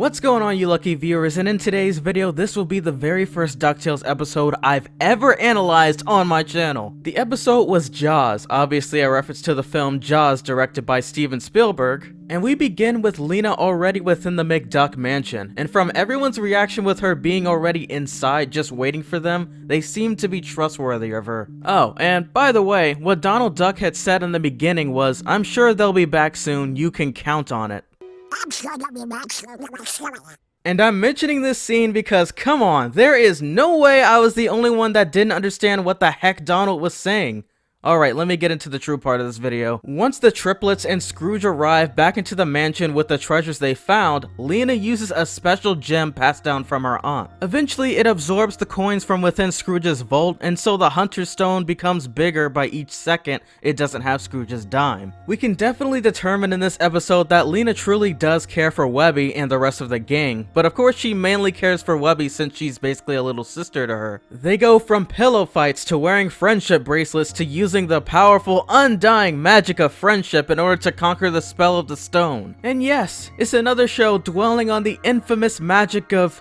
What's going on, you lucky viewers, and in today's video this will be the very first DuckTales episode I've ever analyzed on my channel. The episode was Jaws, obviously a reference to the film Jaws directed by Steven Spielberg, and we begin with Lena already within the McDuck mansion, and from everyone's reaction with her being already inside just waiting for them, they seem to be trustworthy of her. Oh, and by the way, what Donald Duck had said in the beginning was, "I'm sure they'll be back soon, you can count on it." And I'm mentioning this scene because, come on, there is no way I was the only one that didn't understand what the heck Donald was saying. Alright, let me get into the true part of this video. Once the triplets and Scrooge arrive back into the mansion with the treasures they found, Lena uses a special gem passed down from her aunt. Eventually, it absorbs the coins from within Scrooge's vault, and so the Hunter's Stone becomes bigger by each second it doesn't have Scrooge's dime. We can definitely determine in this episode that Lena truly does care for Webby and the rest of the gang, but of course she mainly cares for Webby since she's basically a little sister to her. They go from pillow fights to wearing friendship bracelets to using the powerful, undying magic of friendship in order to conquer the spell of the stone. And yes, it's another show dwelling on the infamous magic of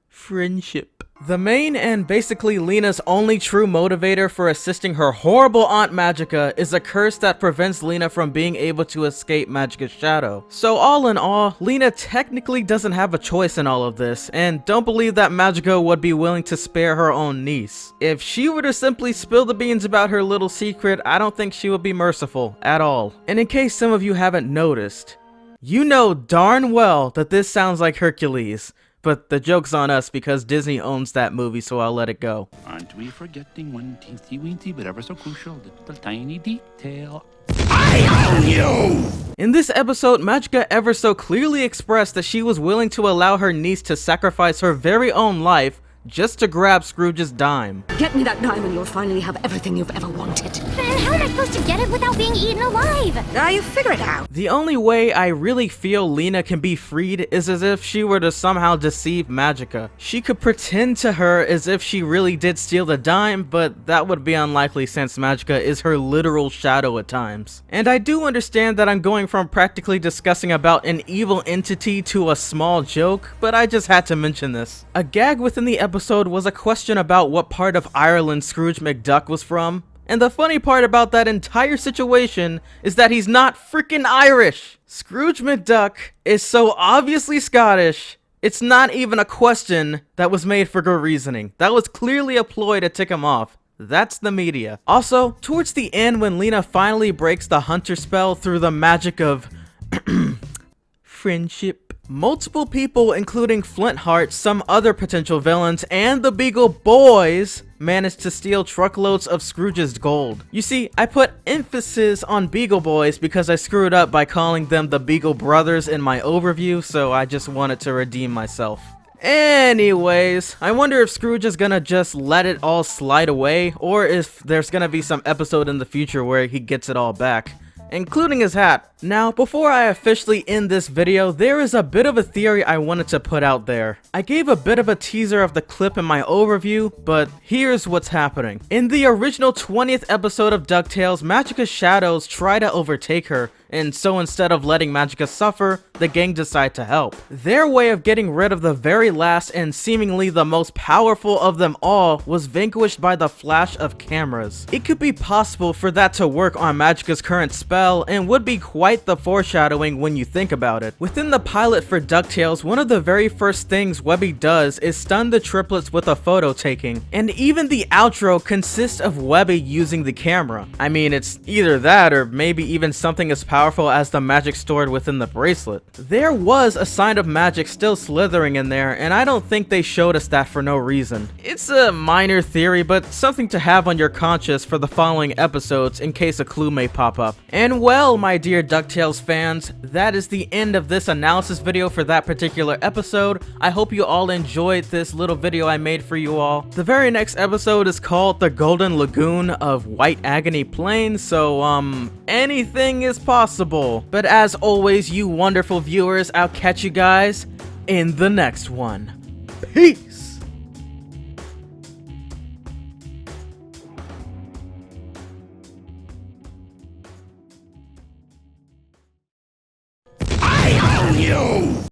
friendship. The main and basically Lena's only true motivator for assisting her horrible Aunt Magica is a curse that prevents Lena from being able to escape Magica's shadow. So all in all, Lena technically doesn't have a choice in all of this, and don't believe that Magica would be willing to spare her own niece. If she were to simply spill the beans about her little secret, I don't think she would be merciful at all. And in case some of you haven't noticed, you know darn well that this sounds like Hercules. But the joke's on us because Disney owns that movie, so I'll let it go. Aren't we forgetting one teensy-weensy but ever so crucial little tiny detail? I own you! In this episode, Magica ever so clearly expressed that she was willing to allow her niece to sacrifice her very own life just to grab Scrooge's dime. Get me that dime and you'll finally have everything you've ever wanted. Then how am I supposed to get it without being eaten alive? You figure it out. The only way I really feel Lena can be freed is as if she were to somehow deceive Magica. She could pretend to her as if she really did steal the dime, but that would be unlikely since Magica is her literal shadow at times. And I do understand that I'm going from practically discussing about an evil entity to a small joke, but I just had to mention this. A gag within the episode was a question about what part of Ireland Scrooge McDuck was from, and the funny part about that entire situation is that he's not freaking Irish. Scrooge McDuck is so obviously Scottish, it's not even a question that was made for good reasoning. That was clearly a ploy to tick him off. That's the media. Also, towards the end when Lena finally breaks the hunter spell through the magic of friendship, multiple people, including Flintheart, some other potential villains, and the Beagle Boys managed to steal truckloads of Scrooge's gold. You see, I put emphasis on Beagle Boys because I screwed up by calling them the Beagle Brothers in my overview, so I just wanted to redeem myself. Anyways, I wonder if Scrooge is gonna just let it all slide away, or if there's gonna be some episode in the future where he gets it all back, including his hat. Now, before I officially end this video, there is a bit of a theory I wanted to put out there. I gave a bit of a teaser of the clip in my overview, but here's what's happening. In the original 20th episode of DuckTales, Magica's shadows try to overtake her, and so instead of letting Magica suffer, the gang decide to help. Their way of getting rid of the very last and seemingly the most powerful of them all was vanquished by the flash of cameras. It could be possible for that to work on Magica's current spell, and would be quite the foreshadowing when you think about it. Within the pilot for DuckTales, one of the very first things Webby does is stun the triplets with a photo taking, and even the outro consists of Webby using the camera. I mean, it's either that or maybe even something as powerful as the magic stored within the bracelet. There was a sign of magic still slithering in there, and I don't think they showed us that for no reason. It's a minor theory, but something to have on your conscience for the following episodes in case a clue may pop up. And well, my dear DuckTales fans, that is the end of this analysis video for that particular episode. I hope you all enjoyed this little video I made for you all. The very next episode is called The Golden Lagoon of White Agony Plain, so anything is possible. But as always, you wonderful viewers, I'll catch you guys in the next one. Peace! I own you!